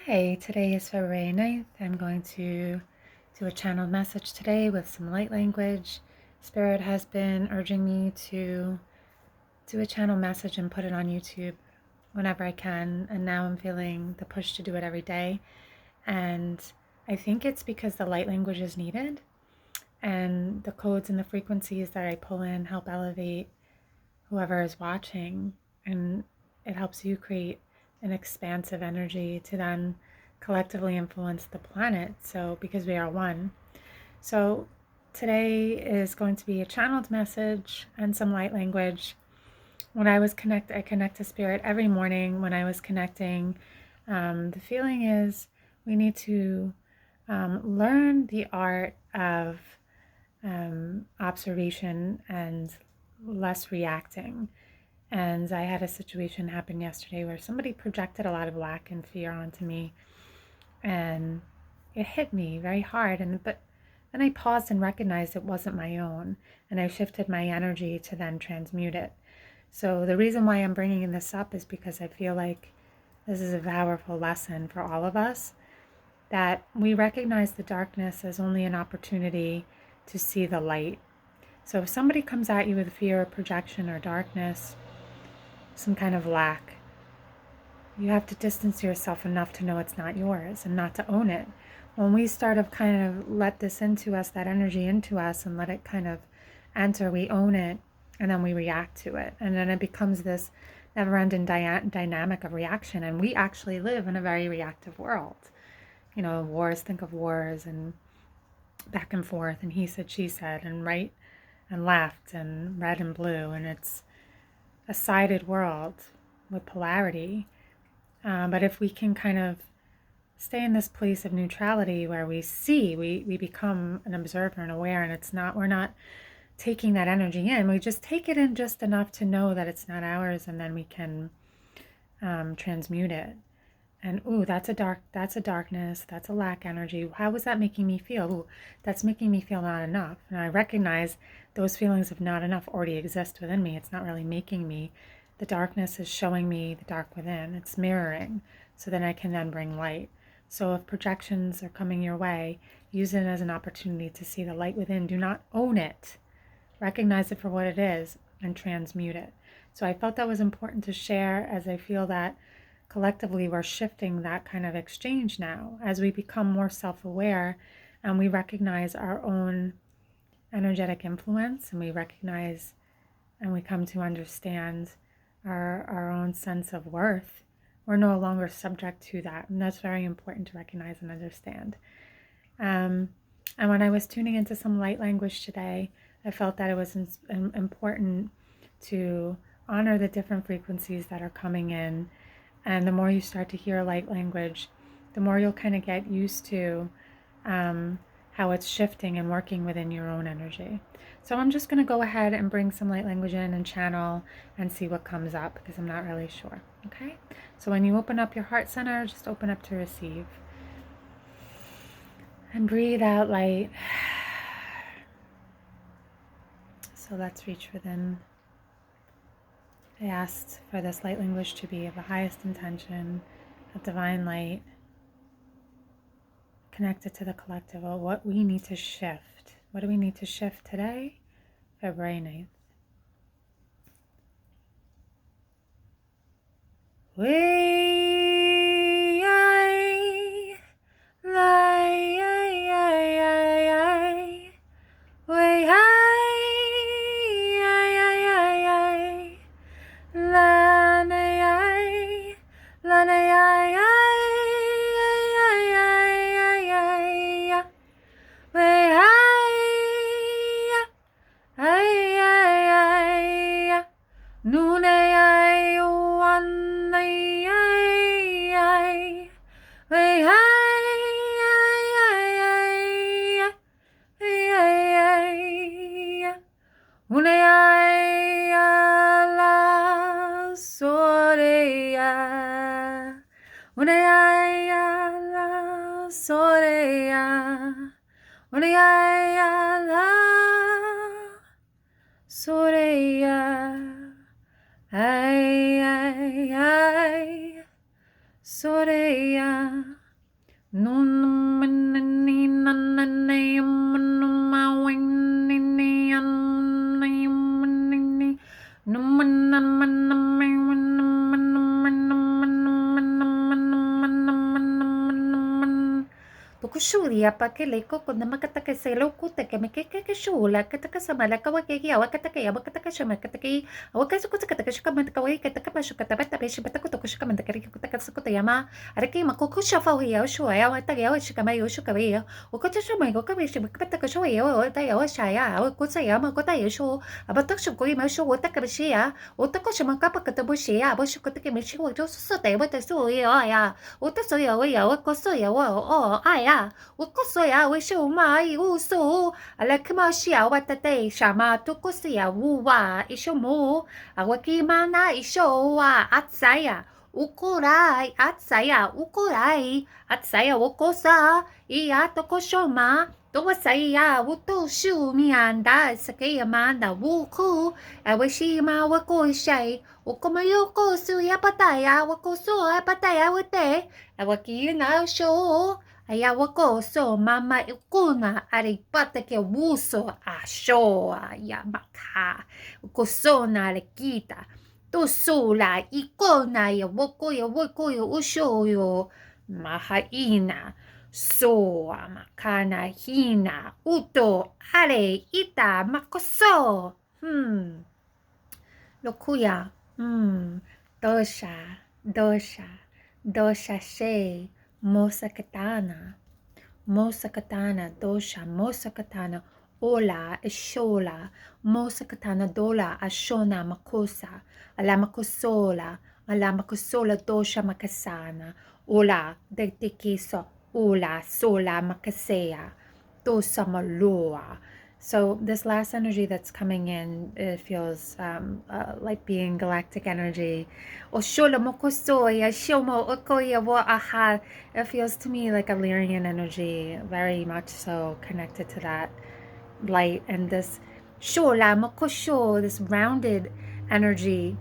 Hi, today is February 9th. I'm going to do a channeled message today with some light language. Spirit has been urging me to do a channel message and put it on YouTube whenever I can, and now I'm feeling the push to do it every day. And I think it's because the light language is needed, and the codes and the frequencies that I pull in help elevate whoever is watching, and it helps you create an expansive energy to then collectively influence the planet. So, because we are one. So, today is going to be a channeled message and some light language. When I connect to spirit every morning. When I was connecting, the feeling is we need to learn the art of observation and less reacting. And I had a situation happen yesterday where somebody projected a lot of lack and fear onto me, and it hit me very hard. But then I paused and recognized it wasn't my own, and I shifted my energy to then transmute it. So the reason why I'm bringing this up is because I feel like this is a powerful lesson for all of us, that we recognize the darkness as only an opportunity to see the light. So if somebody comes at you with fear, projection, or darkness, some kind of lack, you have to distance yourself enough to know it's not yours and not to own it. When we start to kind of let this into us, that energy into us, and let it kind of enter, we own it, and then we react to it. And then it becomes this never-ending dynamic of reaction. And we actually live in a very reactive world. You know, wars, think of wars and back and forth, and he said, she said, and right and left, and red and blue. And it's a sided world with polarity. But if we can kind of stay in this place of neutrality where we see, we become an observer and aware, and we're not taking that energy in. We just take it in just enough to know that it's not ours, and then we can transmute it. And ooh, that's a darkness, that's a lack energy. How was that making me feel? Ooh, that's making me feel not enough. And I recognize those feelings of not enough already exist within me. It's not really making me. The darkness is showing me the dark within. It's mirroring. So then I can then bring light. So if projections are coming your way, use it as an opportunity to see the light within. Do not own it. Recognize it for what it is and transmute it. So I felt that was important to share, as I feel that collectively we're shifting that kind of exchange now as we become more self-aware, and we recognize our own energetic influence, and we recognize and we come to understand our own sense of worth. We're no longer subject to that, and that's very important to recognize and understand. And when I was tuning into some light language today, I felt that it was important to honor the different frequencies that are coming in. And the more you start to hear light language, the more you'll kind of get used to how it's shifting and working within your own energy. So I'm just going to go ahead and bring some light language in and channel and see what comes up, because I'm not really sure. Okay? So when you open up your heart center, just open up to receive. And breathe out light. So let's reach within. I asked for this light language to be of the highest intention, of divine light, connected to the collective, of what we need to shift. What do we need to shift today? February 9th. Soreya. Tukushuri apa ke leko ko namakata ke selo ko te ke me ke shula ke te samala ka wake ya wakata ke ya wakata ke shama ke te awaka su ko te ke shika man ka wake ke te ka pashu ka te bata pe shibata ko to shika man te ke ko te ka su ko te yama are ke ma ko ko shafa ya shu ya wa ta ya wa shika mai shu ka ya o ko te shama ko ka be shi ka ta ka shu ya wa ta ya wa sha ya o ko sa ya ma ko ta ya shu aba ta shu ko ma shu wa ta ka be shi ya o ta ko shama ka pa ka te bo shi ya bo shu ko te ke me shi wa jo su te wa ta su ya o ta so ya wa ko so ya wa o ya我告诉呀，为什么有数？阿拉看嘛是啊，我得得什么都告诉呀，我哇，一什么啊，我给嘛那一首啊，阿仔呀，我过来，阿仔呀，我过来，阿仔呀，我过啥？咿呀，都过什么？都我say呀，我都是面的，是给嘛的，我哭，哎，为什么我过谁？我根本有告诉呀，不带呀，我告诉呀，不带呀，我得，哎，我给那说。Aya wako so mama ikuna aripata ke wuso asho ya maka kusona lekita to sola ikona ya wako ya usho yo mahaina so makana hina uto are ita makoso lokuya dosha dosha dosha she Mosakatana, Mosakatana, dosha, Mosakatana, ola, eshola, Mosakatana, dola, ashona, makosa, alamakosola, alamakosola, dosha, makasana, ola, dektekiso, ola, sola, makasea, dosa, maloa. So this last energy that's coming in, it feels like being galactic energy. Oshola mokosoya, shomo okoya wa aha. It feels to me like a Lyrian energy, very much so connected to that light and this shola mokosho, this rounded energy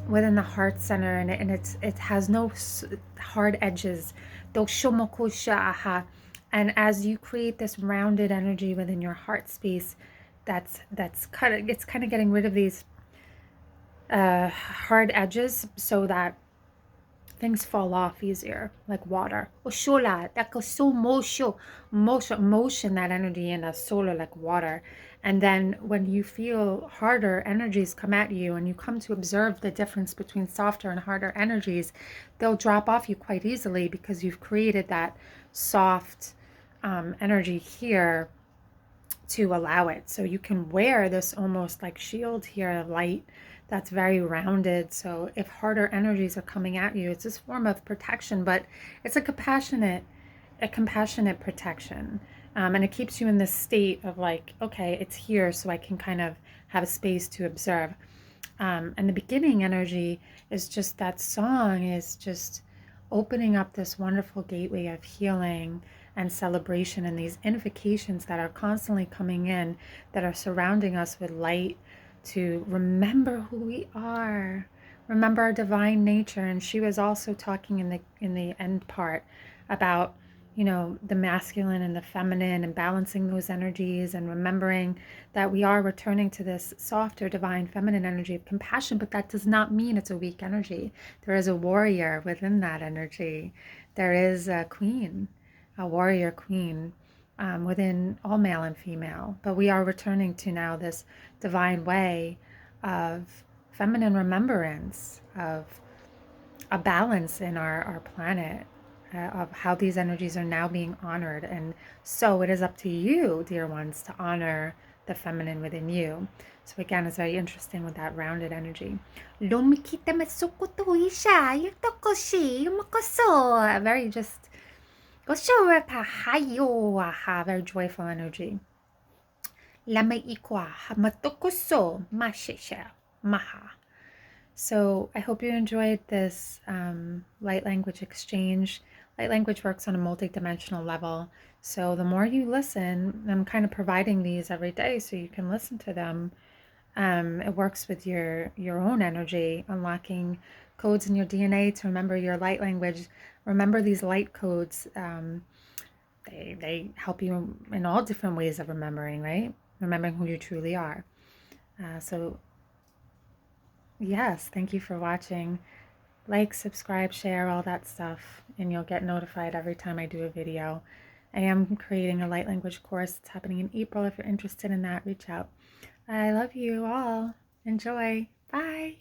within the heart center, and it has no hard edges. Doshomokosha aha. And as you create this rounded energy within your heart space, it's kind of getting rid of these hard edges so that things fall off easier, like water. Oshola, that goes so motion that energy in a solar like water. And then when you feel harder energies come at you and you come to observe the difference between softer and harder energies, they'll drop off you quite easily because you've created that soft energy here to allow it. So you can wear this almost like shield here of light that's very rounded. So if harder energies are coming at you, it's this form of protection, but it's a compassionate protection. And it keeps you in this state of like, okay, it's here, so I can kind of have a space to observe. And the beginning energy is just that song is just opening up this wonderful gateway of healing and celebration, and these invocations that are constantly coming in that are surrounding us with light to remember who we are, remember our divine nature. And she was also talking in the end part about, you know, the masculine and the feminine and balancing those energies and remembering that we are returning to this softer divine feminine energy of compassion, but that does not mean it's a weak energy. There is a warrior within that energy. There is a queen, a warrior queen within all male and female, but we are returning to now this divine way of feminine remembrance, of a balance in our planet, of how these energies are now being honored. And so it is up to you, dear ones, to honor the feminine within you. So again, it's very interesting with that rounded energy. Very just very joyful energy. So I hope you enjoyed this light language exchange. Light language works on a multi-dimensional level. So the more you listen, I'm kind of providing these every day so you can listen to them. It works with your own energy, unlocking codes in your DNA to remember your light language. remember these light codes. They help you in all different ways of remembering, right? Remembering who you truly are. So yes, thank you for watching. Like, subscribe, share, all that stuff, and you'll get notified every time I do a video. I am creating a light language course. It's happening in April. If you're interested in that, reach out. I love you all. Enjoy. Bye.